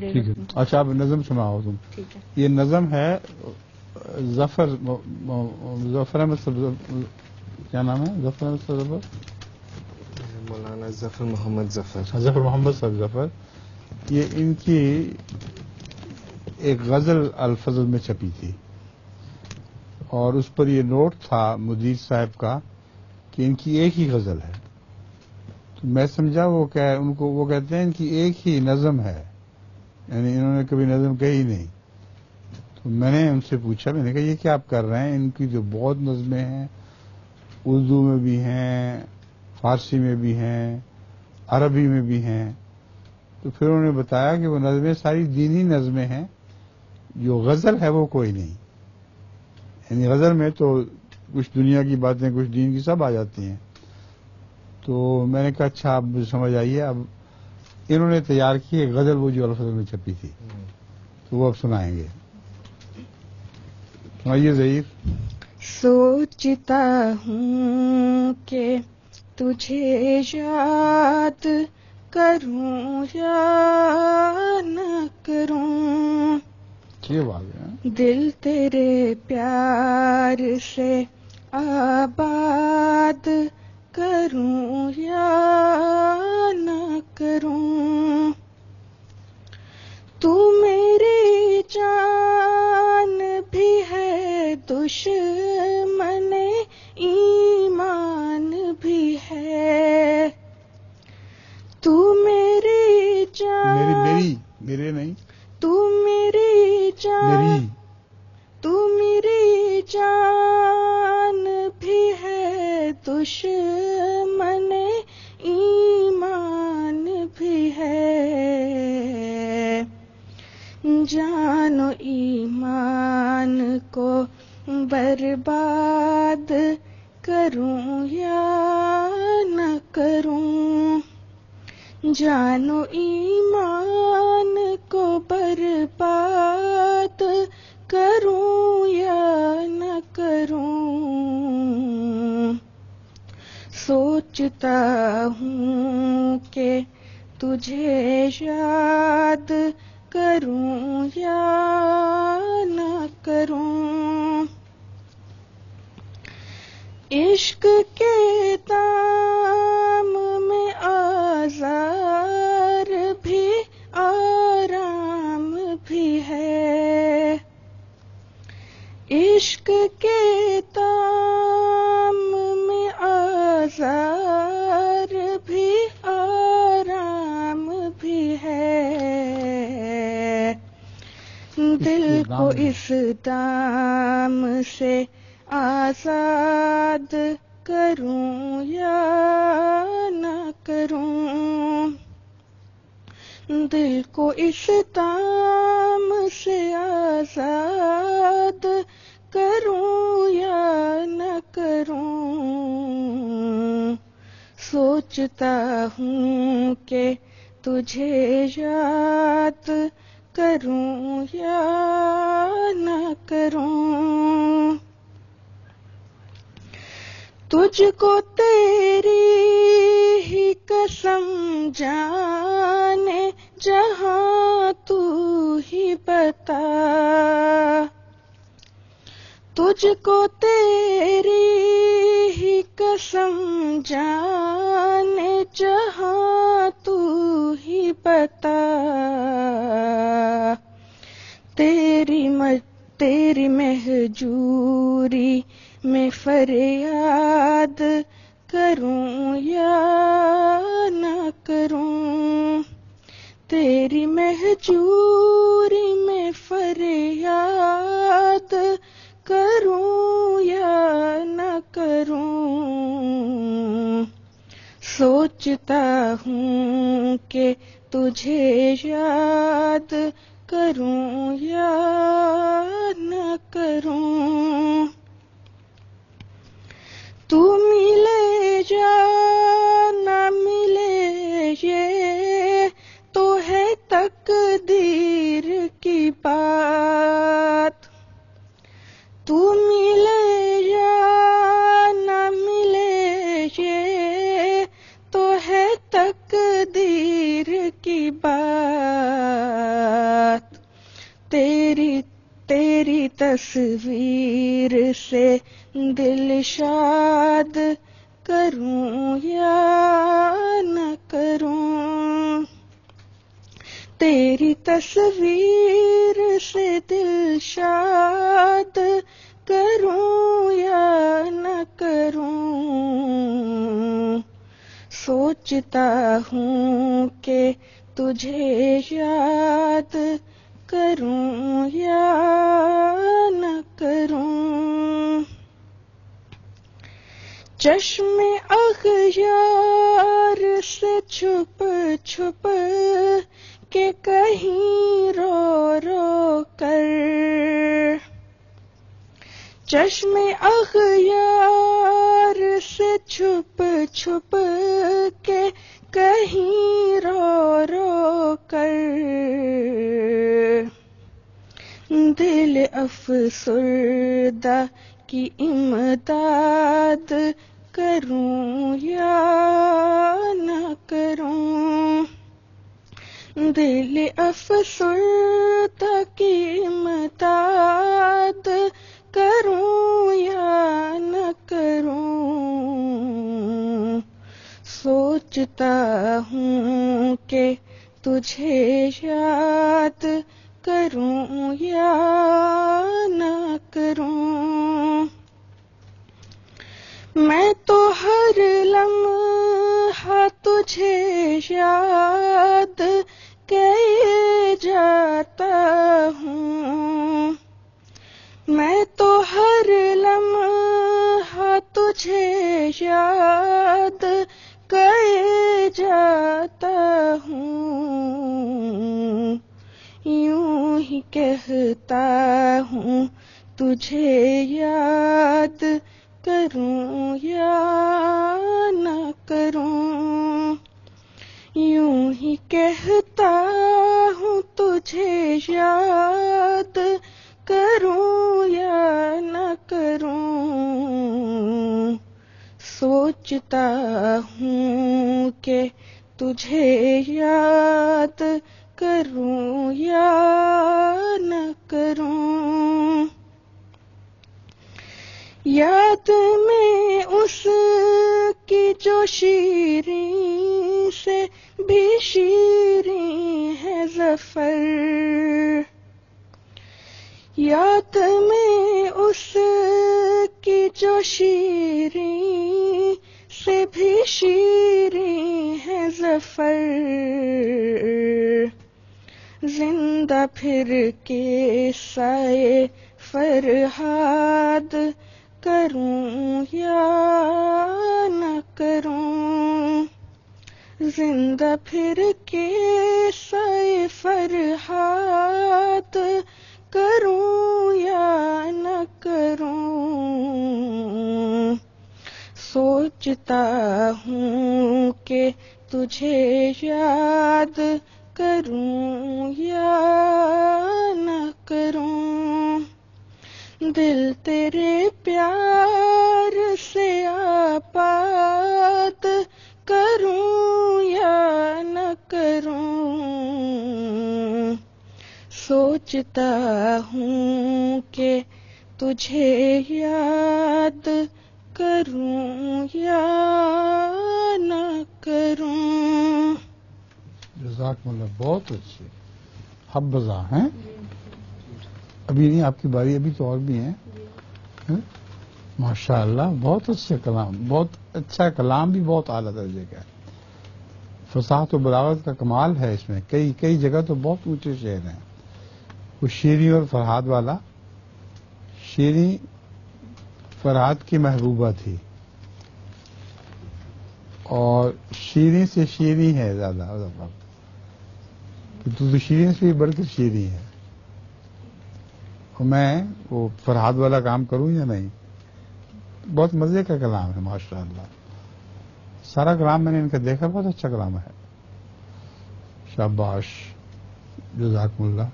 ٹھیک ہے. اچھا آپ نظم سناؤ تم. ٹھیک ہے. یہ نظم ہے ظفر احمد کیا نام ہے؟ ظفر احمد مولانا ظفر محمد ظفر. ظفر محمد صاحب ظفر. یہ ان کی ایک غزل الفضل میں چھپی تھی اور اس پر یہ نوٹ تھا مدیر صاحب کا کہ ان کی ایک ہی غزل ہے. تو میں سمجھا وہ کہتے ہیں ان کی ایک ہی نظم ہے، یعنی انہوں نے کبھی نظم کہی نہیں. تو میں نے ان سے پوچھا، میں نے کہا یہ کیا آپ کر رہے ہیں؟ ان کی جو بہت نظمیں ہیں، اردو میں بھی ہیں، فارسی میں بھی ہیں، عربی میں بھی ہیں. تو پھر انہوں نے بتایا کہ وہ نظمیں ساری دینی نظمیں ہیں، جو غزل ہے وہ کوئی نہیں. یعنی غزل میں تو کچھ دنیا کی باتیں کچھ دین کی سب آ جاتی ہیں. تو میں نے کہا اچھا اب مجھے سمجھ آئیے. اب انہوں نے تیار کی ایک غزل وہ جو الفضل میں چھپی تھی، تو وہ اب سنائیں گے. سنائیے ضعیف. سوچتا ہوں کہ تجھے یاد کروں یا نہ کروں، یہ بات ہے. دل تیرے پیار سے آباد کروں یا نہ کروں. تو میری جان بھی ہے، دشمن ایمان بھی ہے. تو میری جان، میرے نہیں، تو میری جان، تو میری جان بھی ہے، دشمن ایمان بھی ہے. جان و ایمان کو برباد کروں یا نہ کروں، جان و ایمان کو برباد کروں یا نہ کروں. سوچتا ہوں کہ تجھے یاد کروں یا نہ کروں. عشق کے دام میں آزار بھی آرام بھی ہے. عشق کے دام میں آزار بھی آرام بھی ہے. دل کو اس دام سے آزاد کروں یا نہ کروں، دل کو اس دام سے آزاد کروں یا نہ کروں. سوچتا ہوں کہ تجھے یاد کروں یا نہ کروں. تجھ کو تیری ہی قسم جانے جہاں تو ہی بتا، تجھ کو تیری ہی قسم جانے جہاں تو ہی بتا. تیری مہجوری میں فریاد کروں یا نہ کروں، تیری مہجوری میں فریاد کروں یا نہ کروں. سوچتا ہوں کہ تجھے یاد کروں یا نہ کروں. تو ملے یا نہ ملے یہ تو ہے تقدیر کی بات. تو ملے یا نہ ملے یہ تو ہے تقدیر کی بات. تصویر سے دل شاد کروں یا نہ کروں، تیری تصویر سے دل شاد کروں یا نہ کروں، سوچتا ہوں کہ تجھے یاد کروں یا نہ کروں، چشم اغیار سے چھپ چھپ کے کہیں رو رو کر، چشم اغیار سے چھپ چھپ کے کہیں رو رو کر، دل افسردہ کی امداد کروں یا نہ کروں، دل افسردہ کی امداد کروں یا نہ کروں، سوچتا ہوں کہ تجھے یاد کروں یا نہ کروں، میں تو ہر لمحہ تجھے یاد کیے جاتا ہوں، میں تو ہر لمحہ تجھے یاد کیے جاتا ہوں، یوں ہی کہتا ہوں تجھے یاد کروں یا نہ کروں، یوں ہی کہتا ہوں تجھے یاد کروں یا نہ کروں، سوچتا ہوں کہ تجھے یاد کروں یا نہ کروں، یاد میں اس کی جو شیریں سے بھی شیریں ہے ظفر، یاد میں اس کی جو شیریں سے بھی شیریں ہے ظفر، زندہ پھر کے سائے فرہاد کروں یا نہ کروں، زندہ پھر کے سائے فرہاد کروں یا نہ کروں، سوچتا ہوں کہ تجھے یاد کروں یا نہ کروں، دل تیرے پیار سے آباد کروں یا نہ کروں، سوچتا ہوں کہ تجھے یاد کروں یا نہ کروں۔ جزاکم اللہ، بہت اچھے حبذا ہیں۔ ابھی نہیں، آپ کی باری، ابھی تو اور بھی ہیں۔ ماشاء اللہ، بہت اچھا کلام، بہت اچھا کلام بھی بہت اعلیٰ درجے کا ہے، فصاحت و بلاغت کا کمال ہے اس میں، کئی جگہ تو بہت اونچے شعر ہیں۔ وہ شیریں اور فرحاد والا، شیریں فرحاد کی محبوبہ تھی اور شیریں سے شیریں ہے زیادہ، تو شیریں سے بھی بڑھ کر شیریں ہے، اور میں وہ فرحاد والا کام کروں یا نہیں؟ بہت مزے کا کلام ہے ماشاء اللہ، سارا کلام میں نے ان کا دیکھا، بہت اچھا کلام ہے، شاباش، جزاکم اللہ۔